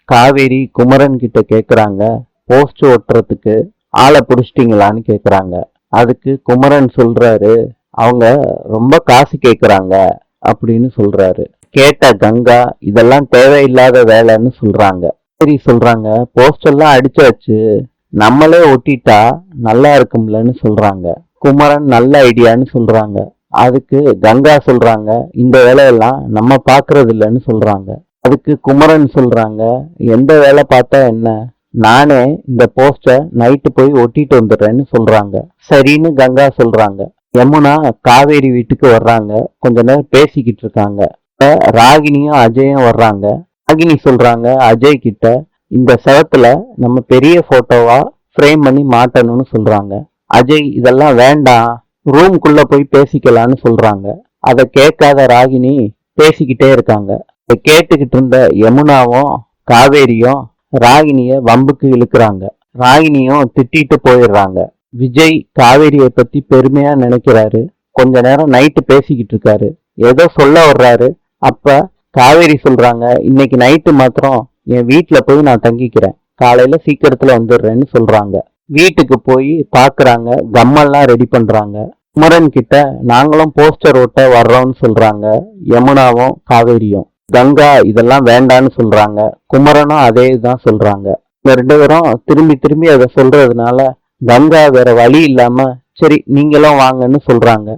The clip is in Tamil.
காவேரி குமரன் கிட்ட கேக்குறாங்க, போஸ்ட் ஒட்டுறதுக்கு ஆளை புடிச்சிட்டீங்களான்னு கேக்குறாங்க. அதுக்கு குமரன் சொல்றாரு, அவங்க ரொம்ப காசு கேக்குறாங்க அப்படின்னு சொல்றாரு. கேட்ட கங்கா, இதெல்லாம் தேவையில்லாத வேலைன்னு சொல்றாங்க. சரி சொல்றாங்க, போஸ்ட் எல்லாம் அடிச்சாச்சு, நம்மளே ஒட்டிட்டா நல்லா இருக்கும்லன்னு சொல்றாங்க. குமரன் நல்ல ஐடியான்னு சொல்றாங்க. அதுக்கு கங்கா சொல்றாங்க, இந்த வேலையெல்லாம் நம்ம பாக்குறது இல்லைன்னு சொல்றாங்க. அதுக்கு குமரன் சொல்றாங்க, எந்த வேலை பார்த்தா என்ன, நானே இந்த போஸ்ட நைட்டு போய் ஒட்டிட்டு வந்துடுறேன்னு சொல்றாங்க. சரின்னு கங்கா சொல்றாங்க. யமுனா காவேரி வீட்டுக்கு வர்றாங்க. கொஞ்ச நேரம் பேசிக்கிட்டு இருக்காங்க. ராகினியும் அஜயும் வர்றாங்க. ராகினி சொல்றாங்க அஜய் கிட்ட, இந்த செவத்துல நம்ம பெரிய போட்டோவா ஃப்ரேம் பண்ணி மாட்டணும்னு சொல்றாங்க. அஜய் இதெல்லாம் வேண்டாம், ரூம்குள்ள போய் பேசிக்கலான்னு சொல்றாங்க. அதை கேட்காத ராகினி பேசிக்கிட்டே இருக்காங்க. இதை கேட்டுக்கிட்டு இருந்த யமுனாவும் காவேரியும் ராகினிய வம்புக்கு இழுக்கிறாங்க. ராகினியும் திட்டிட்டு போயிடுறாங்க. விஜய் காவேரியை பத்தி பெருமையா நினைக்கிறாரு. கொஞ்ச நேரம் நைட்டு பேசிக்கிட்டு இருக்காரு. ஏதோ சொல்ல வர்றாரு. அப்ப காவேரி சொல்றாங்க, இன்னைக்கு நைட்டு மாத்திரம் என் வீட்டுல போய் நான் தங்கிக்கிறேன், காலையில சீக்கிரத்துல வந்துடுறேன்னு சொல்றாங்க. வீட்டுக்கு போய் பாக்குறாங்க, கம்மெல்லாம் ரெடி பண்றாங்க. குமரன் கிட்ட நாங்களும் போஸ்டர் ஓட்ட வர்றோம்னு சொல்றாங்க யமுனாவும் காவேரியும். கங்கா இதெல்லாம் வேண்டான்னு சொல்றாங்க. குமரனும் அதே தான் சொல்றாங்க. இந்த 2 பேரும் திரும்பி திரும்பி அதை சொல்றதுனால கங்கா வேற வழி இல்லாம சரி நீங்களும் வாங்கன்னு சொல்றாங்க.